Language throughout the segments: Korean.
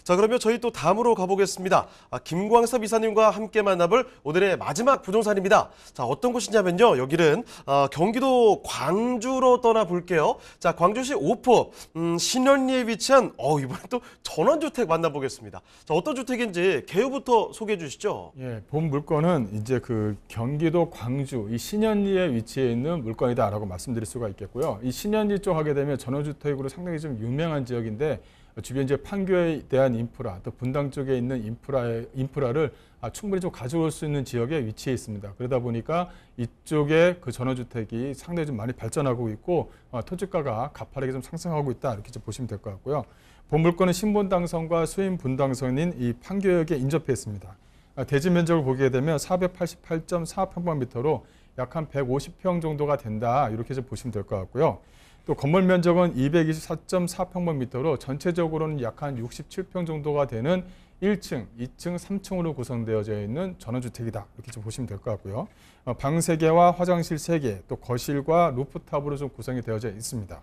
자, 그러면 저희 또 다음으로 가보겠습니다. 김광섭 이사님과 함께 만나볼 오늘의 마지막 부동산입니다. 자, 어떤 곳이냐면요. 여기는 경기도 광주로 떠나볼게요. 자, 광주시 오포 신현리에 위치한 이번엔 또 전원주택 만나보겠습니다. 자, 어떤 주택인지 개요부터 소개해 주시죠. 예, 본 물건은 이제 그 경기도 광주 이 신현리에 위치해 있는 물건이다라고 말씀드릴 수가 있겠고요. 이 신현리 쪽 하게 되면 전원주택으로 상당히 좀 유명한 지역인데 주변 이제 판교에 대한 인프라, 또 분당 쪽에 있는 인프라를 충분히 좀 가져올 수 있는 지역에 위치해 있습니다. 그러다 보니까 이쪽에 그 전원주택이 상당히 좀 많이 발전하고 있고 토지가가 가파르게 좀 상승하고 있다 이렇게 좀 보시면 될 것 같고요. 본 물건은 신분당선과 수인분당선인 이 판교역에 인접해 있습니다. 대지 면적을 보게 되면 488.4평방미터로 약 한 150평 정도가 된다 이렇게 좀 보시면 될 것 같고요. 또 건물 면적은 224.4평방미터로 전체적으로는 약 한 67평 정도가 되는 1층, 2층, 3층으로 구성되어져 있는 전원주택이다 이렇게 좀 보시면 될 것 같고요. 방 3개와 화장실 3개, 또 거실과 루프탑으로 좀 구성이 되어져 있습니다.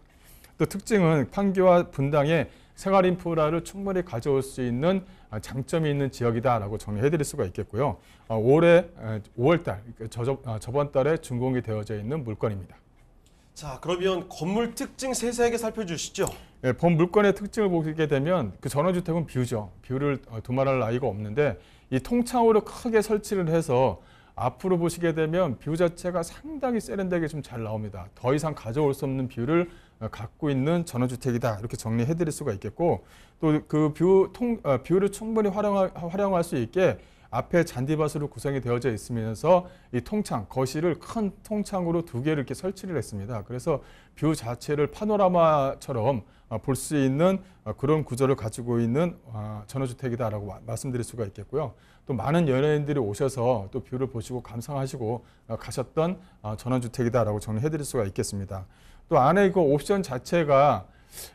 또 특징은 판교와 분당에 생활 인프라를 충분히 가져올 수 있는 장점이 있는 지역이다라고 정리해드릴 수가 있겠고요. 올해 5월달, 저번 달에 준공이 되어져 있는 물건입니다. 자, 그러면 건물 특징 세세하게 살펴주시죠. 예, 본 물건의 특징을 보게 되면 그 전원주택은 뷰죠. 뷰를 두말할 나위가 없는데 이 통창으로 크게 설치를 해서 앞으로 보시게 되면 뷰 자체가 상당히 세련되게 좀 잘 나옵니다. 더 이상 가져올 수 없는 뷰를 갖고 있는 전원주택이다 이렇게 정리해 드릴 수가 있겠고 또 그 뷰를 충분히 활용할 수 있게 앞에 잔디밭으로 구성이 되어져 있으면서 이 통창, 거실을 큰 통창으로 2개를 이렇게 설치를 했습니다. 그래서 뷰 자체를 파노라마처럼 볼 수 있는 그런 구조를 가지고 있는 전원주택이다라고 말씀드릴 수가 있겠고요. 또 많은 연예인들이 오셔서 또 뷰를 보시고 감상하시고 가셨던 전원주택이다라고 정리해드릴 수가 있겠습니다. 또 안에 그 옵션 자체가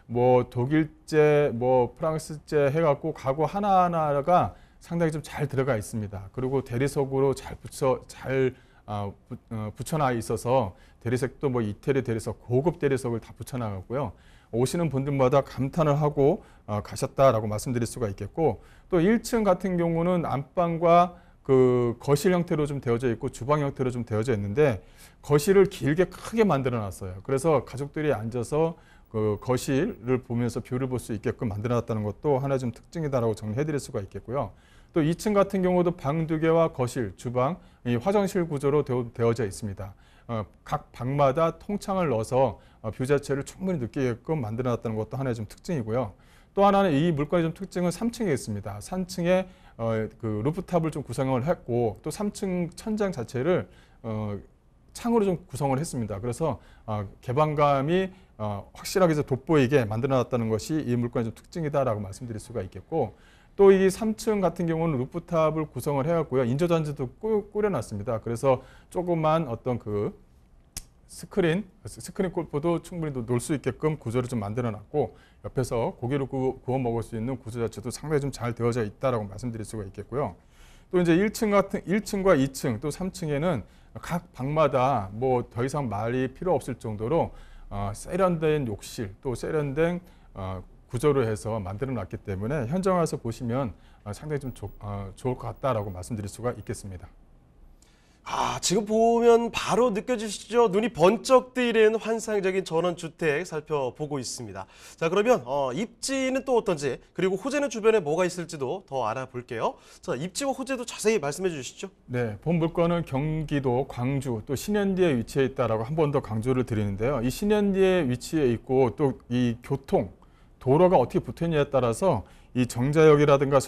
뭐 독일제, 뭐 프랑스제 해갖고 가구 하나하나가 상당히 좀 잘 들어가 있습니다. 그리고 대리석으로 잘 붙여놔 있어서 대리석도 뭐 이태리 대리석, 고급 대리석을 다 붙여놔갔고요. 오시는 분들마다 감탄을 하고 가셨다라고 말씀드릴 수가 있겠고 또 1층 같은 경우는 안방과 그 거실 형태로 좀 되어져 있고 주방 형태로 좀 되어져 있는데 거실을 길게 크게 만들어 놨어요. 그래서 가족들이 앉아서 그 거실을 보면서 뷰를 볼 수 있게끔 만들어 놨다는 것도 하나의 좀 특징이다라고 정리해 드릴 수가 있겠고요. 또 2층 같은 경우도 방 2개와 거실, 주방, 화장실 구조로 되어져 있습니다. 각 방마다 통창을 넣어서 뷰 자체를 충분히 느끼게끔 만들어 놨다는 것도 하나의 좀 특징이고요. 또 하나는 이 물건의 좀 특징은 3층에 있습니다. 3층에 그 루프탑을 좀 구성을 했고 또 3층 천장 자체를 창으로 좀 구성을 했습니다. 그래서 개방감이 확실하게 돋보이게 만들어 놨다는 것이 이 물건의 좀 특징이다라고 말씀드릴 수가 있겠고 또 이 3층 같은 경우는 루프탑을 구성을 해왔고요. 인조잔디도 꾸려놨습니다. 그래서 조그만 어떤 그 스크린 골프도 충분히 놀 수 있게끔 구조를 좀 만들어놨고 옆에서 고기를 구워 먹을 수 있는 구조 자체도 상당히 좀 잘 되어져 있다라고 말씀드릴 수가 있겠고요. 또 이제 1층과 2층 또 3층에는 각 방마다 뭐 더 이상 말이 필요 없을 정도로 세련된 욕실 또 세련된 구조로 해서 만들어 놨기 때문에 현장 와서 보시면 상당히 좀 좋을 것 같다라고 말씀드릴 수가 있겠습니다. 지금 보면 바로 느껴지시죠? 눈이 번쩍 뜨이는 환상적인 전원주택 살펴보고 있습니다. 자, 그러면 입지는 또 어떤지 그리고 호재는 주변에 뭐가 있을지도 더 알아볼게요. 자, 입지와 호재도 자세히 말씀해 주시죠. 네, 본 물건은 경기도 광주 또 신현리에 위치해 있다라고 한 번 더 강조를 드리는데요. 이 신현리에 위치해 있고 또 이 도로가 어떻게 붙어있냐에 따라서 이 정자역이라든가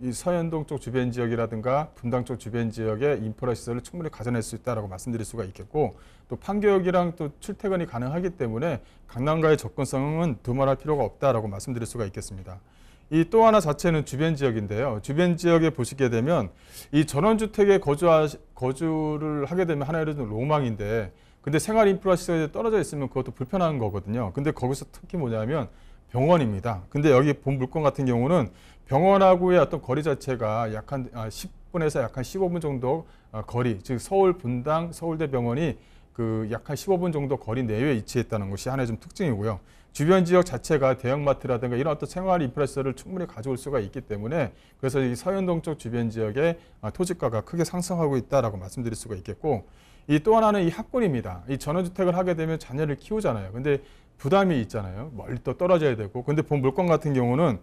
이 서현동 쪽 주변 지역이라든가 분당 쪽 주변 지역의 인프라 시설을 충분히 가져낼 수 있다라고 말씀드릴 수가 있겠고 또 판교역이랑 또 출퇴근이 가능하기 때문에 강남과의 접근성은 두말할 필요가 없다라고 말씀드릴 수가 있겠습니다. 이 또 하나 자체는 주변 지역인데요. 주변 지역에 보시게 되면 이 전원주택에 거주를 하게 되면 하나의 로망인데 근데 생활 인프라 시설이 떨어져 있으면 그것도 불편한 거거든요. 근데 거기서 특히 뭐냐면 병원입니다. 근데 여기 본 물건 같은 경우는 병원하고의 어떤 거리 자체가 약 한 10분에서 약 한 15분 정도 거리, 즉 서울 분당 서울대병원이 그 약 한 15분 정도 거리 내외에 위치했다는 것이 하나의 좀 특징이고요. 주변 지역 자체가 대형마트라든가 이런 어떤 생활 인프라시설을 충분히 가져올 수가 있기 때문에 그래서 이 서현동 쪽 주변 지역의 토지가가 크게 상승하고 있다라고 말씀드릴 수가 있겠고, 이 또 하나는 이 학군입니다. 이 전원주택을 하게 되면 자녀를 키우잖아요. 근데 부담이 있잖아요. 멀리 또 떨어져야 되고. 근데 본 물건 같은 경우는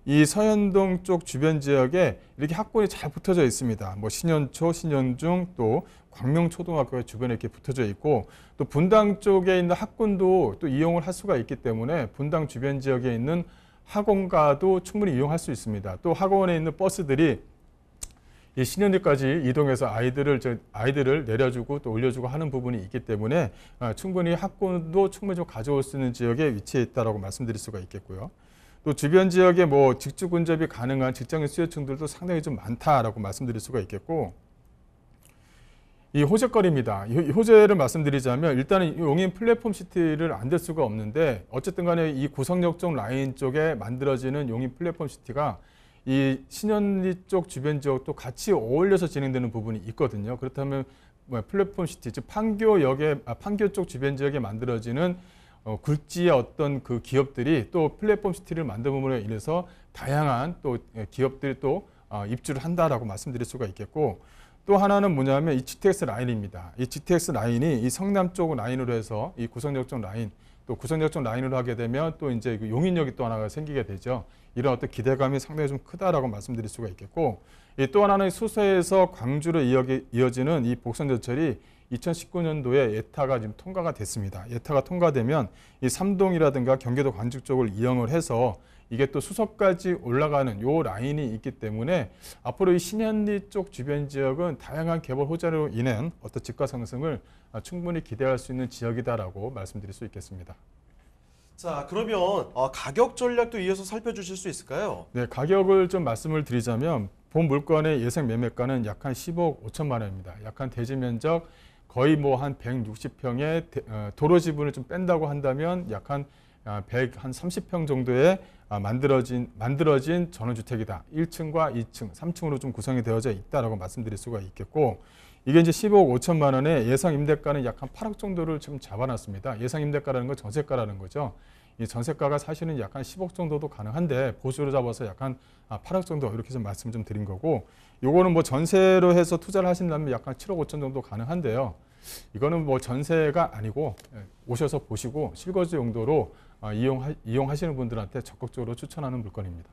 이 서현동 쪽 주변 지역에 이렇게 학군이 잘 붙어져 있습니다. 뭐 신현초, 신현중, 또 광명초등학교가 주변에 이렇게 붙어져 있고, 또 분당 쪽에 있는 학군도 또 이용을 할 수가 있기 때문에 분당 주변 지역에 있는 학원가도 충분히 이용할 수 있습니다. 또 학원에 있는 버스들이 이 신현리까지 이동해서 아이들을 내려주고 또 올려주고 하는 부분이 있기 때문에 충분히 학군도 충분히 좀 가져올 수 있는 지역에 위치해 있다라고 말씀드릴 수가 있겠고요. 또 주변 지역에 뭐 직주 근접이 가능한 직장인 수요층들도 상당히 좀 많다라고 말씀드릴 수가 있겠고, 이 호재거리입니다. 이 호재를 말씀드리자면 일단은 용인 플랫폼 시티를 안 될 수가 없는데, 어쨌든 간에 이 구성역 쪽 라인 쪽에 만들어지는 용인 플랫폼 시티가 이 신현리 쪽 주변 지역도 같이 어울려서 진행되는 부분이 있거든요. 그렇다면 플랫폼 시티, 즉 판교 쪽 주변 지역에 만들어지는 굴지의 어떤 그 기업들이 또 플랫폼 시티를 만듦으로 인해서 다양한 또 기업들이 또 입주를 한다라고 말씀드릴 수가 있겠고, 또 하나는 뭐냐면 이 GTX 라인입니다. 이 GTX 라인이 이 성남 쪽 라인으로 해서 이 구성역 쪽 라인, 또 구성역 쪽 라인으로 하게 되면 또 이제 그 용인역이 또 하나가 생기게 되죠. 이런 어떤 기대감이 상당히 좀 크다라고 말씀드릴 수가 있겠고, 또 하나는 수서에서 광주로 이어지는 이 복선전철이 2019년도에 예타가 지금 통과가 됐습니다. 예타가 통과되면 이 삼동이라든가 경기도 광주 쪽을 이용을 해서 이게 또 수서까지 올라가는 요 라인이 있기 때문에 앞으로 이 신현리 쪽 주변 지역은 다양한 개발 호재로 인한 어떤 집가 상승을 충분히 기대할 수 있는 지역이다라고 말씀드릴 수 있겠습니다. 자, 그러면 가격 전략도 이어서 살펴주실 수 있을까요? 네, 가격을 좀 말씀을 드리자면 본 물건의 예상 매매가는 약 한 10억 5천만 원입니다. 약 한 대지 면적 거의 뭐 한 160평의 도로 지분을 좀 뺀다고 한다면 약 한 30평 정도의 만들어진 전원주택이다. 1층과 2층, 3층으로 좀 구성이 되어져 있다라고 말씀드릴 수가 있겠고, 이게 이제 15억 5천만 원에 예상 임대가는 약 한 8억 정도를 지금 잡아놨습니다. 예상 임대가라는 건 전세가라는 거죠. 이 전세가가 사실은 약 한 10억 정도도 가능한데 보수로 잡아서 약 한 8억 정도 이렇게 좀 말씀 좀 드린 거고, 요거는 뭐 전세로 해서 투자를 하신다면 약 한 7억 5천 정도 가능한데요. 이거는 뭐 전세가 아니고 오셔서 보시고 실거주 용도로 이용하시는 분들한테 적극적으로 추천하는 물건입니다.